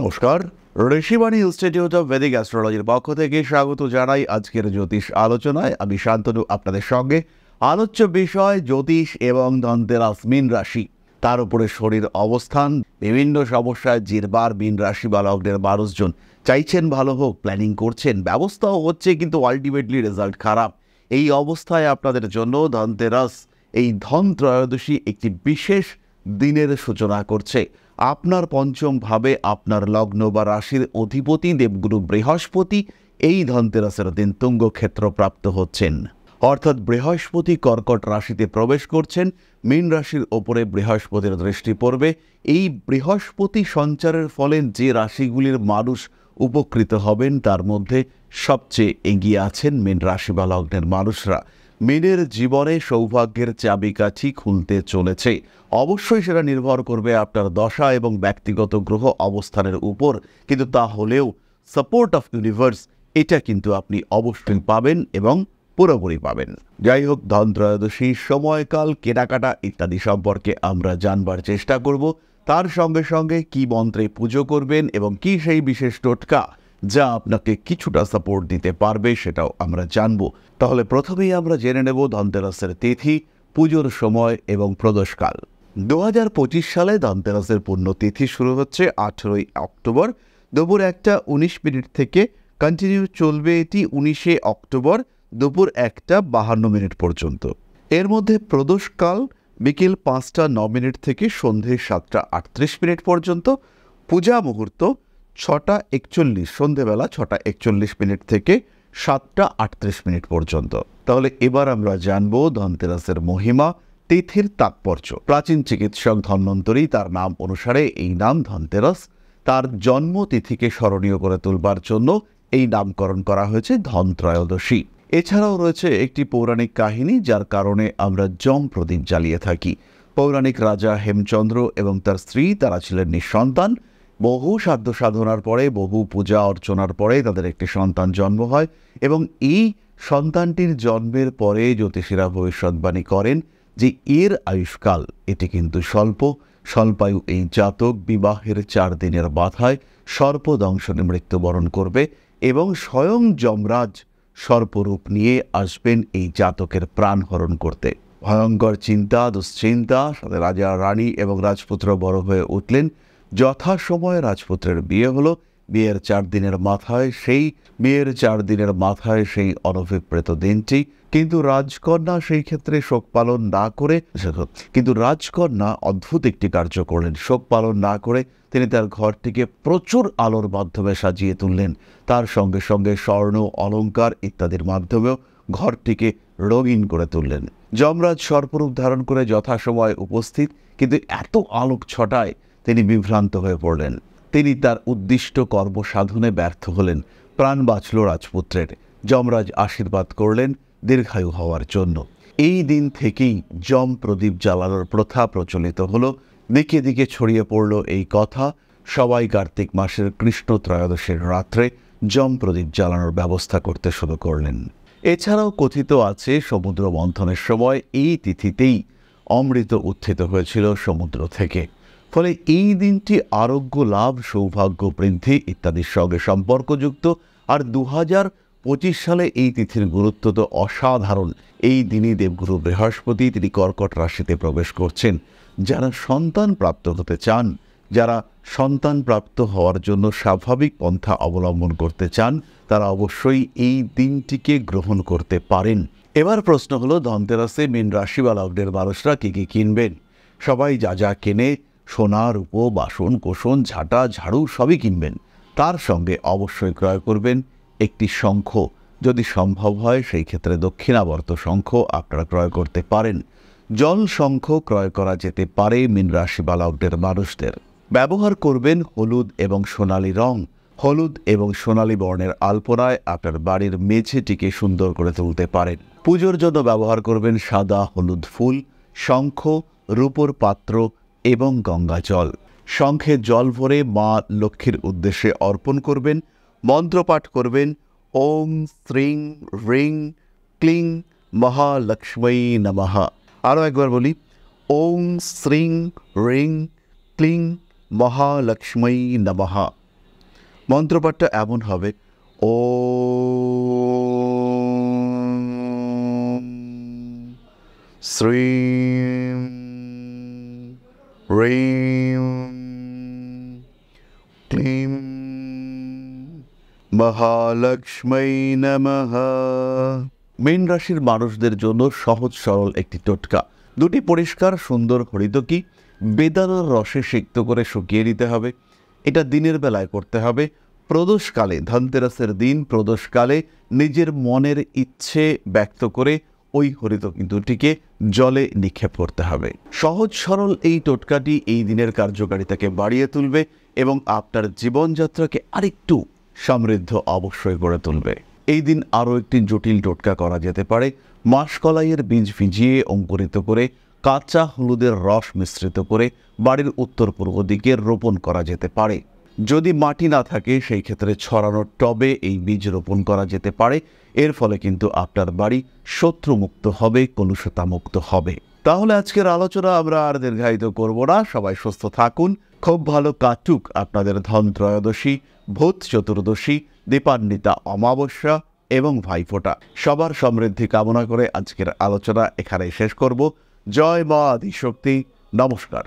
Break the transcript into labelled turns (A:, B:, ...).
A: নমস্কার, Rishibani institute of Vedic অ্যাস্ট্রোলজির পক্ষ থেকে স্বাগত জানাই আজকের জ্যোতিষ আলোচনায়। আমি শান্তনু আপনাদের সঙ্গে। আলোচ্য বিষয় জ্যোতিষ এবং ধনতেরাস মীন রাশি, তার উপরে শরীর অবস্থান, বিভিন্ন সমস্যায় জিরবার মীন রাশি বা লগ্নের মানুষজন চাইছেন ভালো হোক, প্ল্যানিং করছেন, ব্যবস্থাও হচ্ছে, কিন্তু আলটিমেটলি রেজাল্ট খারাপ। এই অবস্থায় আপনাদের জন্য ধনতেরাস, এই ধন ত্রয়োদশী একটি বিশেষ দিনের সূচনা করছে। আপনার পঞ্চম ভাবে আপনার লগ্ন বা রাশির অধিপতি দেবগুরু বৃহস্পতি এই ধনতেরাসের দিন তুঙ্গ ক্ষেত্র প্রাপ্ত হচ্ছেন, অর্থাৎ বৃহস্পতি কর্কট রাশিতে প্রবেশ করছেন। মীন রাশির ওপরে বৃহস্পতির দৃষ্টি পড়বে। এই বৃহস্পতি সঞ্চারের ফলে যে রাশিগুলির মানুষ উপকৃত হবেন তার মধ্যে সবচেয়ে এগিয়ে আছেন মীন রাশি বা লগ্নের মানুষরা। মীনের জীবনে সৌভাগ্যের চাবিকাঠি খুলতে চলেছে। অবশ্যই সেটা নির্ভর করবে আপনার দশা এবং ব্যক্তিগত গ্রহ অবস্থানের উপর, কিন্তু তা হলেও সাপোর্ট অফ ইউনিভার্স এটা কিন্তু আপনি অবশ্যই পাবেন এবং পুরোপুরি পাবেন। যাই হোক, ধন ত্রয়োদশী সময়কাল, কেনাকাটা ইত্যাদি সম্পর্কে আমরা জানবার চেষ্টা করব। তার সঙ্গে সঙ্গে কি মন্ত্রে পুজো করবেন এবং কি সেই বিশেষ টোটকা যা আপনাকে কিছুটা সাপোর্ট দিতে পারবে সেটাও আমরা জানব। তাহলে প্রথমেই আমরা জেনে নেব ধনতেরাসের তিথি, পুজোর সময় এবং প্রদোষকাল। 2025 সালে ধনতেরাসের পুণ্যতিথি শুরু হচ্ছে 18ই অক্টোবর দুপুর 1:19 থেকে। কন্টিনিউ চলবে এটি 19শে অক্টোবর দুপুর 1:52 পর্যন্ত। এর মধ্যে প্রদোষকাল বিকেল 5:09 থেকে সন্ধে 7:38 পর্যন্ত। পূজা মুহূর্ত 6:41, সন্ধেবেলা 6:41 থেকে 7:38 পর্যন্ত। তাহলে এবার আমরা জানব ধনতেরাসের মহিমা, তিথির তাৎপর্য। প্রাচীন চিকিৎসক ধন্বন্তরী তার নাম অনুসারে এই নাম ধনতেরাস। তার জন্মতিথিকে স্মরণীয় করে তুলবার জন্য এই নামকরণ করা হয়েছে ধন ত্রয়োদশী। এছাড়াও রয়েছে একটি পৌরাণিক কাহিনী যার কারণে আমরা যম প্রদীপ জ্বালিয়ে থাকি। পৌরাণিক রাজা হেমচন্দ্র এবং তার স্ত্রী তারা ছিলেন নিঃসন্তান। বহু সাধ্য সাধনার পরে, বহু পূজা অর্চনার পরে তাদের একটি সন্তান জন্ম হয় এবং এই সন্তানটির জন্মের পরে জ্যোতিষীরা ভবিষ্যৎবাণী করেন যে এর আয়ুষ্কাল এটি কিন্তু স্বল্পায়ু এই জাতক বিবাহের 4 দিনের মাথায় সর্পদংশনে মৃত্যুবরণ করবে এবং স্বয়ং যমরাজ সর্পরূপ নিয়ে আসবেন এই জাতকের প্রাণ হরণ করতে। ভয়ঙ্কর চিন্তা, দুশ্চিন্তা, সাথে রাজা রানী এবং রাজপুত্র বড় হয়ে উঠলেন। যথাসময়ে রাজপুত্রের বিয়ে হলো। বিয়ের 4 দিনের মাথায় সেই অনভিপ্রেত দিনটি, কিন্তু রাজকন্যা সেই ক্ষেত্রে শোক পালন না করে, অদ্ভুত একটি কার্য করলেন। শোক পালন না করে তিনি তার ঘরটিকে প্রচুর আলোর মাধ্যমে সাজিয়ে তুললেন। তার সঙ্গে সঙ্গে স্বর্ণ, অলংকার ইত্যাদির মাধ্যমেও ঘরটিকে রঙিন করে তুললেন। যমরাজ সর্পরূপ ধারণ করে যথাসময় উপস্থিত, কিন্তু এত আলোক ছটায় তিনি বিভ্রান্ত হয়ে পড়লেন। তিনি তার উদ্দিষ্ট কর্ম সাধনে ব্যর্থ হলেন। প্রাণ বাঁচল রাজপুত্রের। যমরাজ আশীর্বাদ করলেন দীর্ঘায়ু হওয়ার জন্য। এই দিন থেকেই যম প্রদীপ জ্বালানোর প্রথা প্রচলিত হলো। দিকে দিকে ছড়িয়ে পড়ল এই কথা। সবাই কার্তিক মাসের কৃষ্ণ ত্রয়োদশীর রাত্রে যম প্রদীপ জ্বালানোর ব্যবস্থা করতে শুরু করলেন। এছাড়াও কথিত আছে সমুদ্র মন্থনের সময় এই তিথিতেই অমৃত উত্থিত হয়েছিল সমুদ্র থেকে। ফলে এই দিনটি আরোগ্য লাভ, সৌভাগ্য বৃদ্ধি ইত্যাদির সঙ্গে সম্পর্কযুক্ত। আর 2025 সালে এই তিথির গুরুত্ব তো অসাধারণ। এই দিনই দেবগুরু বৃহস্পতি তিনি কর্কট রাশিতে প্রবেশ করছেন। যারা সন্তান প্রাপ্ত হতে চান, যারা সন্তান প্রাপ্ত হওয়ার জন্য স্বাভাবিক পন্থা অবলম্বন করতে চান, তারা অবশ্যই এই দিনটিকে গ্রহণ করতে পারেন। এবার প্রশ্ন হলো, ধনতেরাসে মীন রাশি বা লগ্নের মানুষরা কী কী কিনবেন? সবাই যা যা কেনে, সোনা, রূপো, বাসন কোসন, ঝাঁটা, ঝাড়ু সবই কিনবেন। তার সঙ্গে অবশ্যই ক্রয় করবেন একটি শঙ্খ। যদি সম্ভব হয় সেই ক্ষেত্রে দক্ষিণাবর্ত শঙ্খ আপনারা ক্রয় করতে পারেন। জল শঙ্খ ক্রয় করা যেতে পারে মীন রাশি বা লগ্নের মানুষদের। ব্যবহার করবেন হলুদ এবং সোনালী রং। হলুদ এবং সোনালী বর্ণের আলপনায় আপনার বাড়ির মেঝেটিকে সুন্দর করে তুলতে পারেন। পুজোর জন্য ব্যবহার করবেন সাদা হলুদ ফুল, শঙ্খ, রূপোর পাত্র এবং গঙ্গা জল। শঙ্খে জল ভরে মা লক্ষ্মীর উদ্দেশ্যে অর্পণ করবেন। মন্ত্রপাঠ করবেন ওং শ্রীং হ্রিং ক্লিং মহালক্ষ্মী নমঃ। আরও একবার বলি, ওং শ্রীং হ্রিং ক্লিং মহালক্ষ্মী নমঃ। মন্ত্রপাঠটা এমন হবে, ও শ্রীম হ্রিম ক্লিম মহালক্ষ্মী নমঃ। মীন রাশির মানুষদের জন্য সহজ সরল একটি টোটকা। দুটি পরিষ্কার সুন্দর হরিতকি বেদানার রসে সিক্ত করে শুকিয়ে নিতে হবে। এটা দিনের বেলায় করতে হবে। প্রদোষকালে, ধনতেরাসের দিন প্রদোষকালে নিজের মনের ইচ্ছে ব্যক্ত করে ওই হরিতকি দুটিকে জলে নিক্ষেপ করতে হবে। সহজ সরল এই টোটকাটি এই দিনের কার্যকারিতাকে বাড়িয়ে তুলবে এবং আপনার জীবনযাত্রাকে আরেকটু সমৃদ্ধ অবশ্যই করে তুলবে। এই দিন আরও একটি জটিল টোটকা করা যেতে পারে। মাসকলাইয়ের বীজ ভিজিয়ে অঙ্কুরিত করে কাঁচা হলুদের রস মিশ্রিত করে বাড়ির উত্তর পূর্ব দিকে রোপণ করা যেতে পারে। যদি মাটি না থাকে সেই ক্ষেত্রে ছড়ানো টবে এই বীজ রোপণ করা যেতে পারে। এর ফলে কিন্তু আপনার বাড়ি শত্রুমুক্ত হবে, কলুষতামুক্ত হবে। তাহলে আজকের আলোচনা আমরা আর দীর্ঘায়িত করব না। সবাই সুস্থ থাকুন, খুব ভালো কাটুক আপনাদের ধন ত্রয়োদশী, ভূত চতুর্দশী, দীপান্বিতা অমাবস্যা এবং ভাইফোঁটা। সবার সমৃদ্ধি কামনা করে আজকের আলোচনা এখানেই শেষ করব। জয় মা আদিশক্তি। নমস্কার।